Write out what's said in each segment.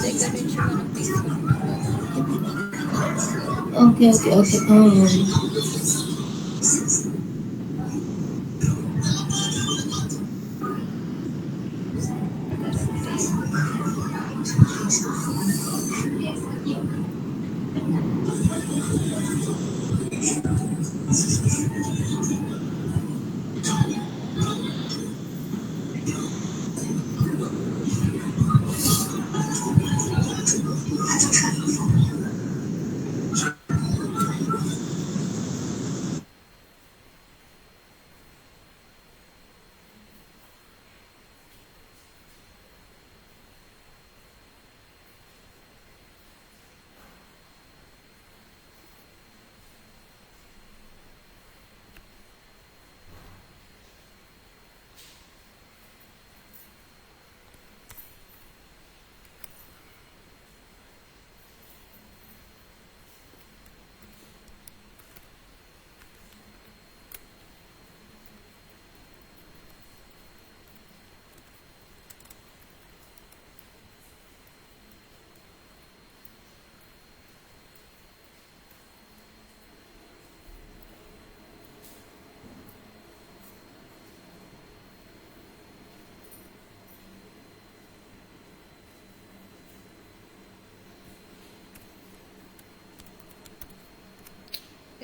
దగ్గర నుంచి మనం తీసుకుంటున్నాం కదా. Okay okay okay. కరెక్టే.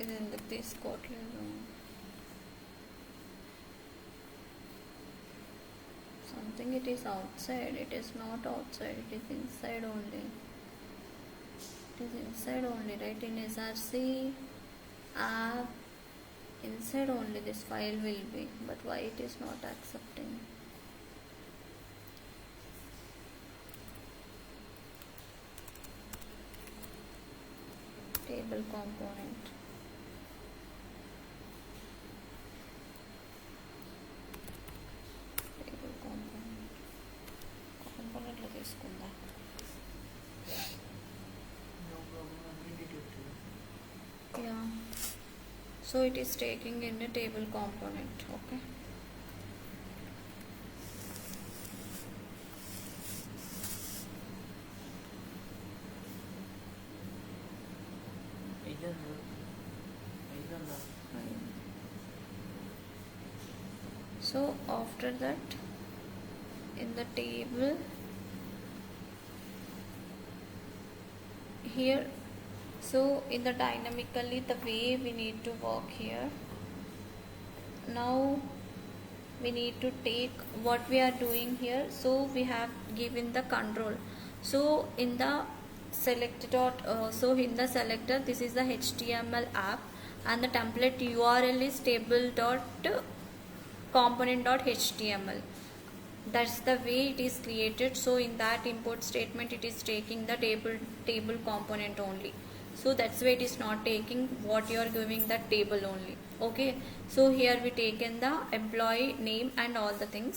ఇది ఎందుకు తీసుకోవట్లేదు? Something it is outside. It is not outside. It is inside only. It is inside only, right? In SRC app, inside only this file will be. But why it is not accepting? Table component. Table component. Component లో తీసుకుందా? Yeah. So it is taking in a table component. Okay. So after that, in the table here, so in the dynamically, the way we need to work here, now we need to take what we are doing here. So we have given the control. So in the select dot so in the selector, this is the HTML app, and the template URL is table dot component dot HTML. That's the way it is created. So in that import statement, it is taking the table component only. So that's why it is not taking what you are giving, that table only. Okay, so here we taken the employee name and all the things,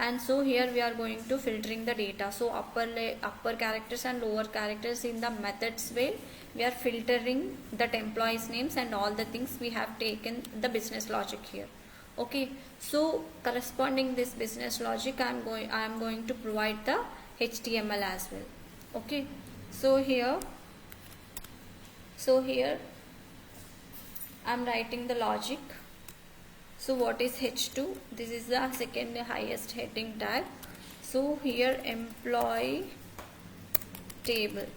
and so here we are going to filtering the data. So upper characters and lower characters in the methods way, we are filtering that employees names and all the things. We have taken the business logic here. Okay, so corresponding this business logic, I am going to provide the HTML as well. Okay, so here I am writing the logic. So what is H2? This is the second highest heading tag. So here employee table.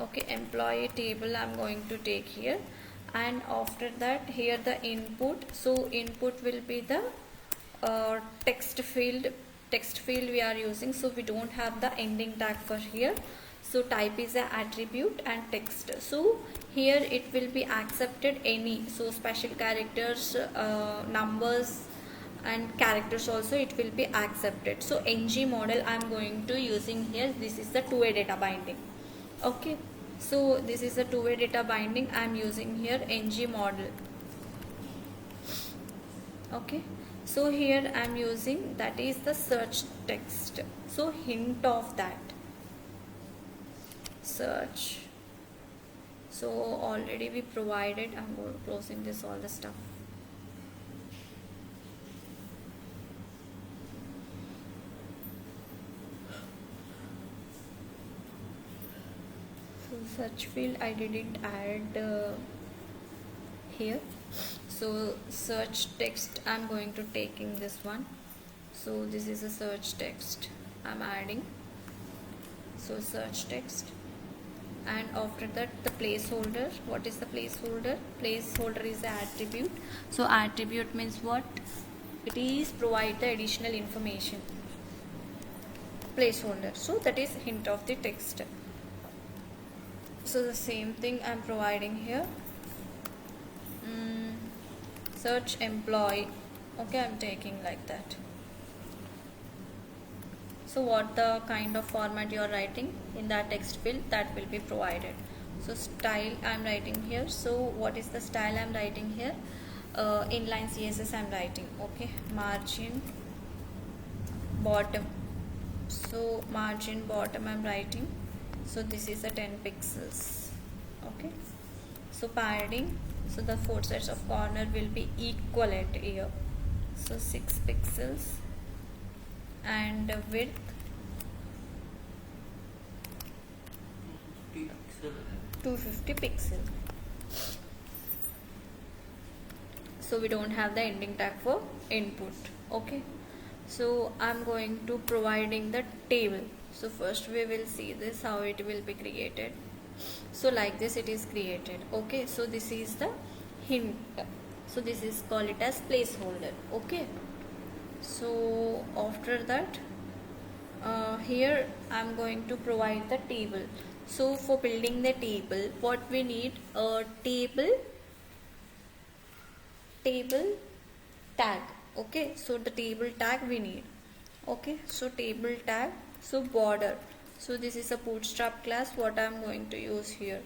Okay, employee table I am going to take here, and after that here the input. So input will be the text field we are using. So we don't have the ending tag for here. So type is a attribute and text. So here it will be accepted any, so special characters, numbers and characters also it will be accepted. So ng model I am going to using here. This is the two-way data binding. Okay, so this is a two-way data binding I am using here, ng model. Okay, so here I am using, that is the search text. So hint of that search. So already we provided. I'm closing this all the stuff. search field I didn't add here. So search text I'm going to taking this one. So this is a search text I'm adding. So search text, and after that the placeholder. What is the placeholder? Placeholder is the attribute. So attribute means what? It is provide the additional information. Placeholder, so that is hint of the text. So the same thing I'm providing here. Search employee. Okay, I'm taking like that. So what the kind of format you are writing in that text field, that will be provided. So style I'm writing here. So what is the style I'm writing here? Inline CSS I'm writing. Okay, margin bottom. So margin bottom I'm writing. So this is a 10 pixels. Okay, so padding. So the four sets of corner will be equivalent here. So 6 pixels, and width 250 pixel. So we don't have the ending tag for input. Okay, so I'm going to providing the table. So first we will see this how it will be created. So like this it is created. Okay, so this is the hint. So this is called it as placeholder. Okay, so after that here I'm going to provide the table. So for building the table, what we need? A table tag. Okay, so the table tag we need. Okay, so table tag. So border. So this is a Bootstrap class what I'm going to use here.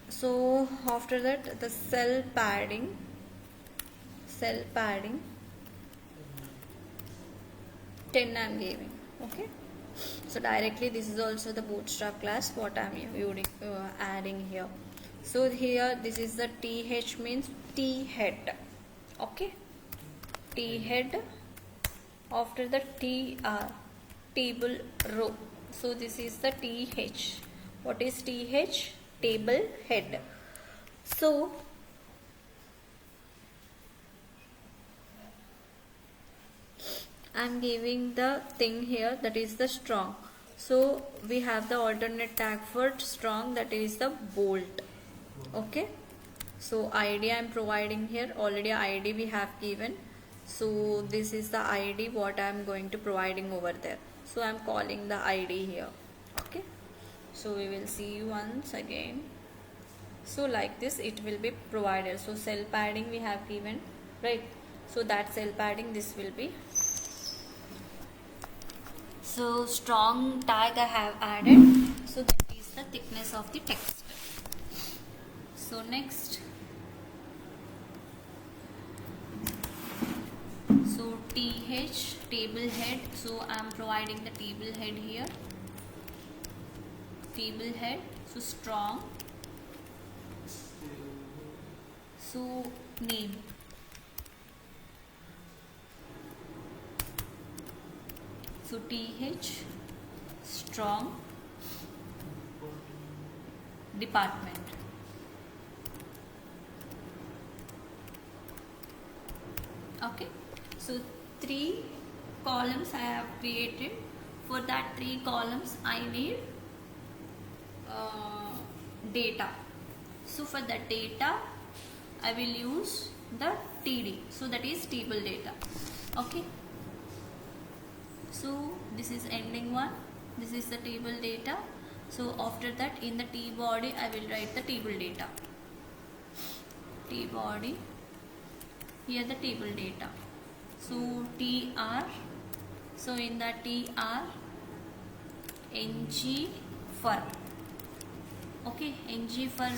So after that the cell padding 10 I'm giving. Okay, so directly this is also the Bootstrap class what I'm adding here. So here this is the th means t head. Okay, t head. After the tr, table row. So this is the th. What is th? Table head. So I'm giving the thing here, that is the strong. So we have the alternate tag for strong, that is the bold. Okay, so id I'm providing here. Already id we have given. So this is the id what I'm going to providing over there. So I'm calling the id here. Okay, so we will see once again. So like this it will be provided. So cell padding we have given, right? So that cell padding this will be. So strong tag I have added. So that is the thickness of the text. So next, so th table head. So I am providing the table head here. Table head. So strong. So name. So th strong department. Okay, so 3 columns I have created. For that 3 columns I need data. So for the data I will use the td. So that is table data. Okay, so this is ending one. This is the table data. So after that in the t body I will write the table data. T body, here the table data. So tr. So in the tr ng for. Okay, ng for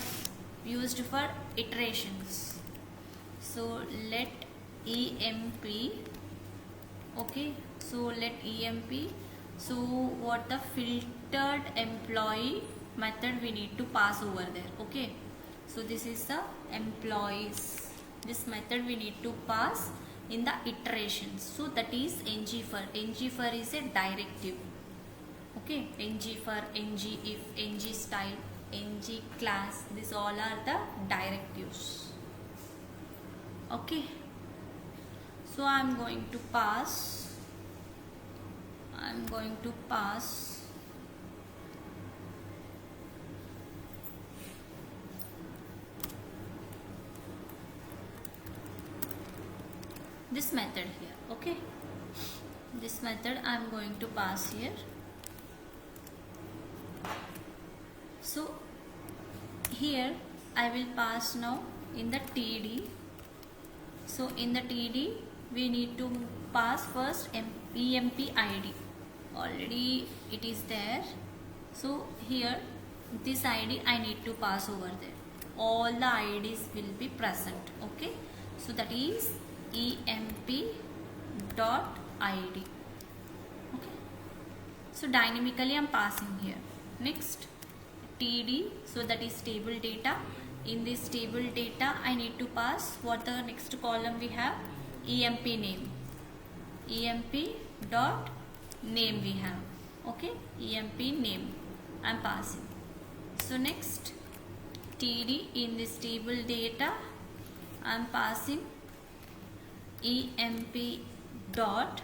used for iterations. So let emp. Okay, so let emp. So what the filtered employee method we need to pass over there. Okay, so this is the employees. This method we need to pass in the iterations. So that is ng for. Ng for is a directive. Okay, ng for, ng if, ng style. ng class, these all are the directives. Okay, so I'm going to pass this method here. Okay, this method I'm going to pass here. So here I will pass now in the TD. So in the TD we need to pass first EMP ID. Already it is there. So here this ID I need to pass over there. All the IDs will be present. Okay. So that is EMP dot ID. Okay. So dynamically I am passing here. Next TD, so that is table data. In this table data I need to pass what the next column we have, EMP name, EMP dot name we have. Okay, EMP name I am passing. So next TD, in this table data I am passing EMP dot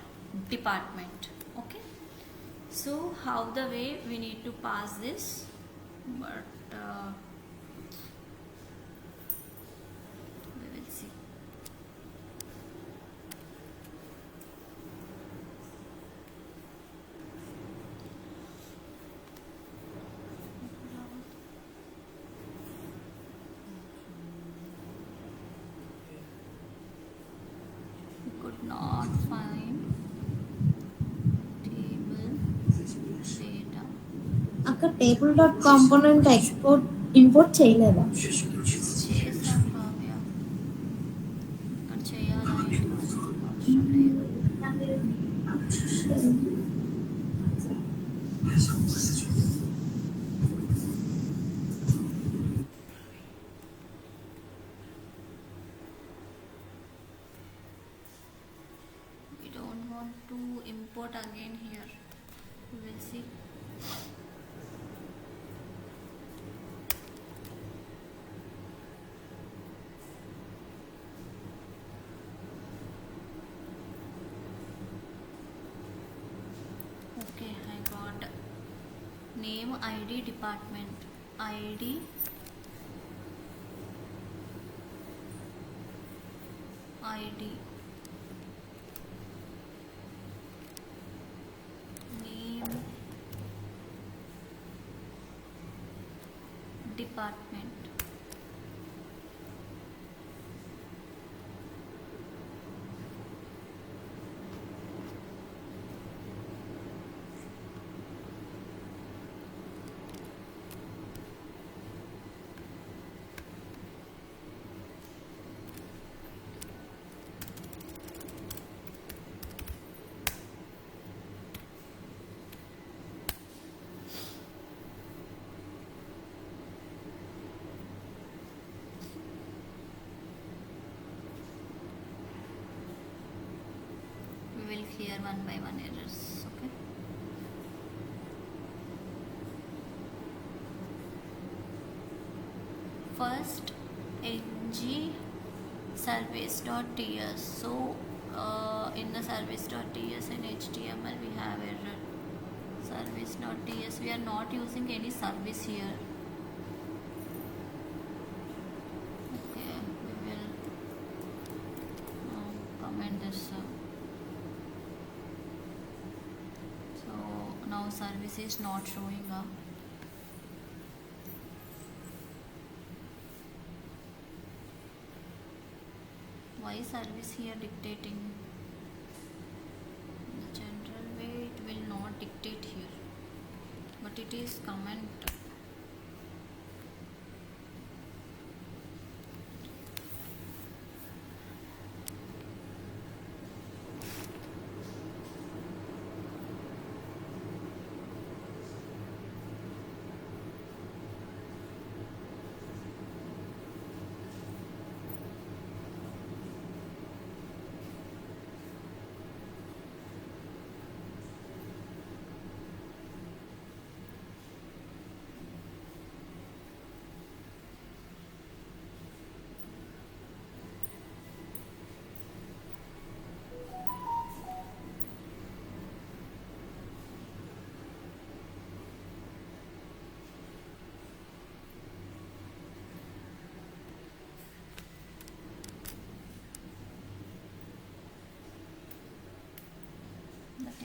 department. Okay, so how the way we need to pass this, but we will see. We could not find table data. అక్కడ table dot component import చేయలేదా? చేసాం కావ్య, ఇక్కడ చేయాలా ఏంటి మరి? అవసరం లేదు. We don't want to import again here. We will see. Okay, I got name, ID, department, ID, name, department. We will clear one by one errors. Okay. First ng service.ts. So in the service.ts in HTML we have error. Service.ts, we are not using any service here. Okay, we will comment this. So now service is not showing up. Why service here dictating? In the general way it will not dictate here, but it is comment.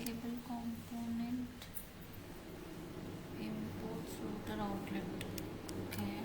table component imports router outlet. Okay.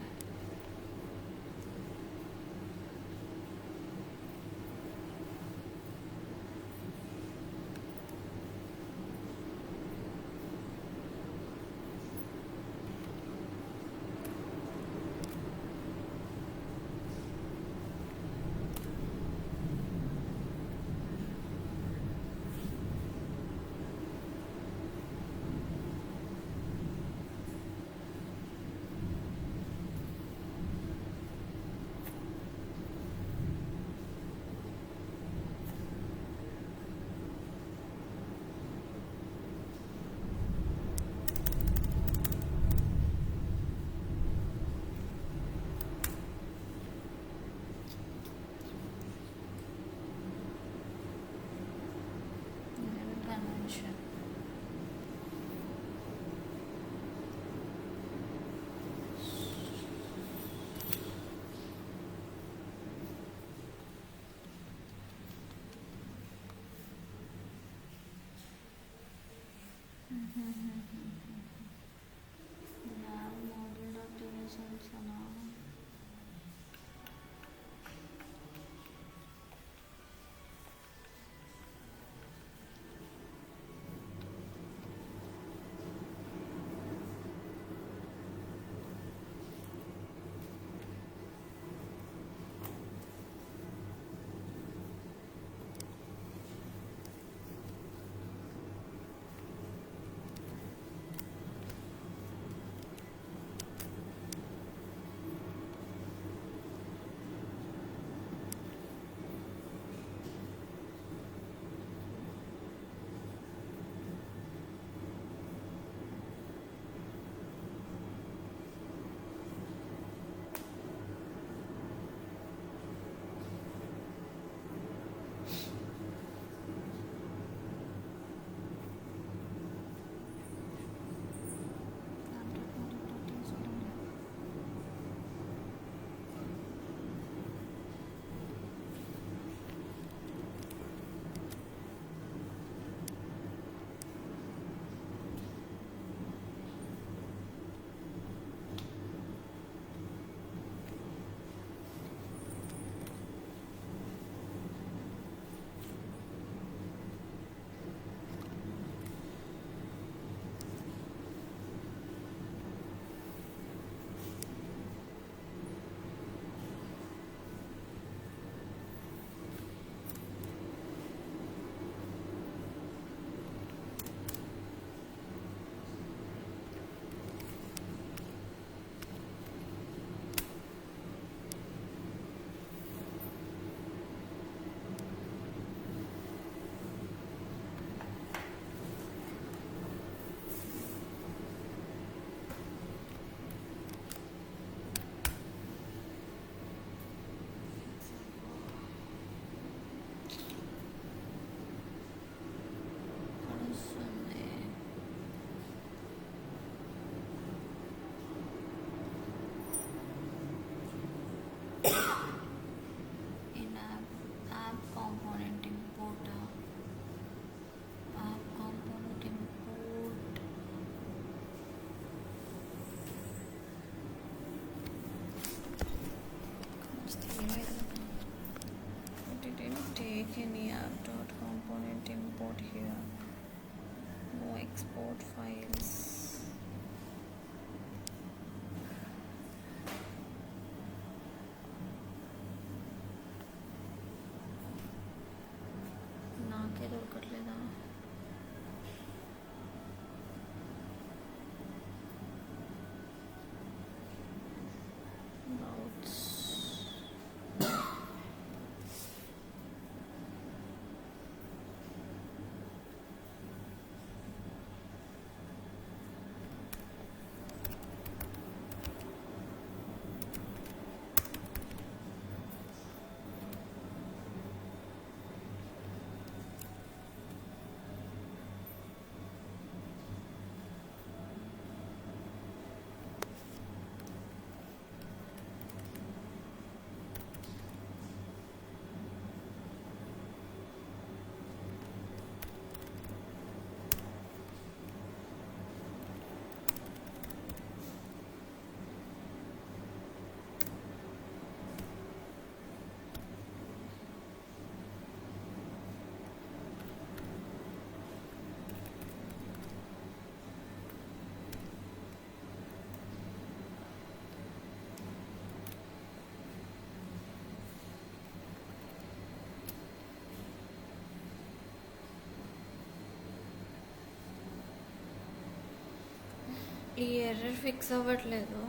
ఈ error fix అవ్వట్లేదు,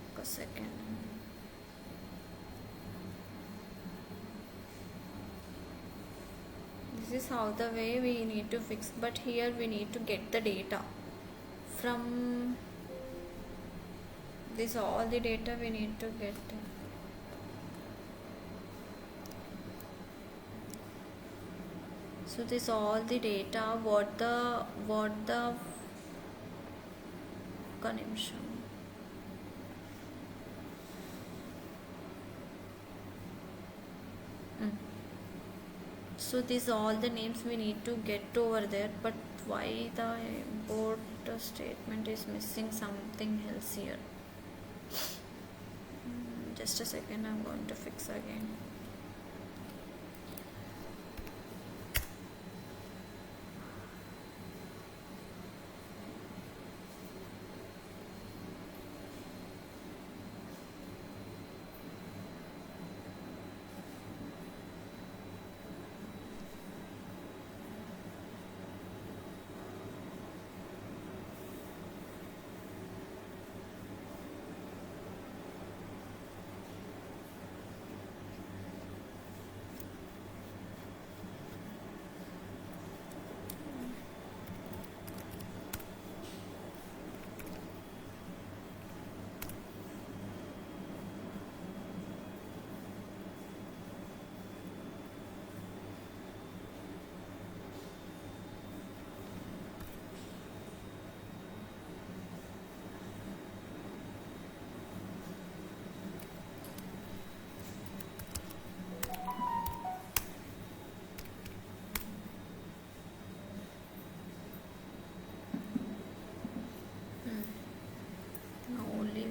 ఒక second. This is how the way we need to fix, but here we need to get the data from this, all the data we need to get. So this all the data, what the ఒక నిమిషం. So these all the names we need to get over there, but why the import statement is missing something else here? Just a second, I'm going to fix again.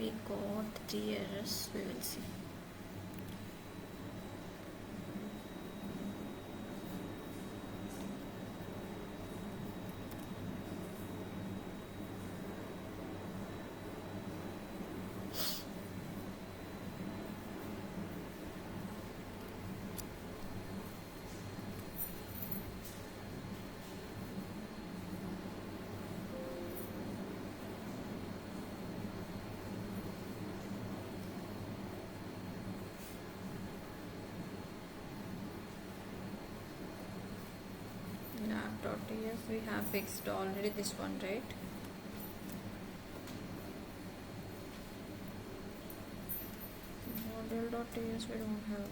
We got 3 errors, we will see. App.ts we have fixed already, this one, right? Model.ts we don't have.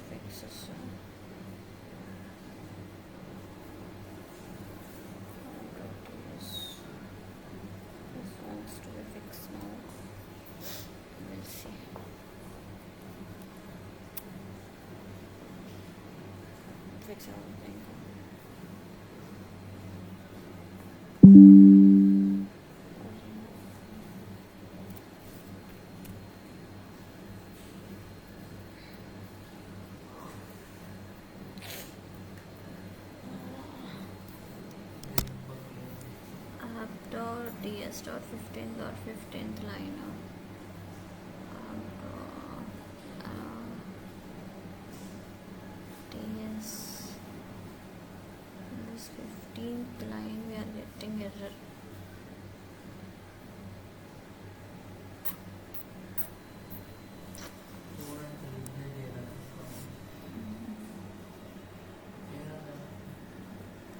Fixes. Fix అవుతుంది ఇంకా. app.ds.15.15th line. ts this 15th line we are getting error.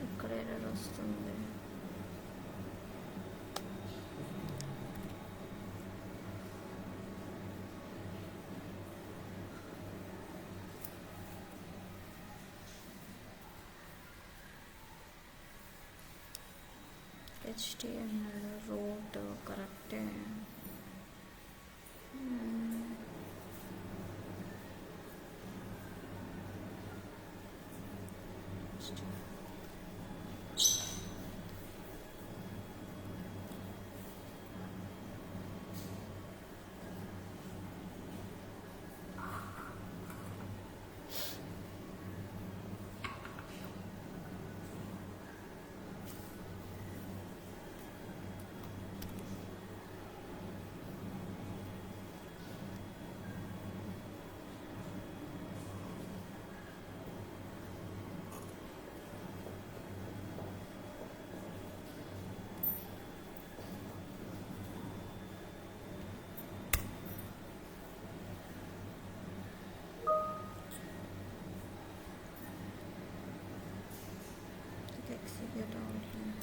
ఇక్కడ error వస్తుంది. HTML root కరెక్టే. Execute అవ్వట్లేదు.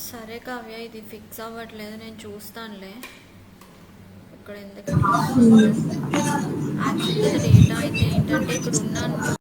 సరే కావ్య, ఇది fix అవ్వట్లేదు, నేను చూస్తానులే. ఇక్కడ ఎందుకు యాక్చువల్గా డేటా అయితే ఏంటంటే ఇక్కడ ఉన్నాను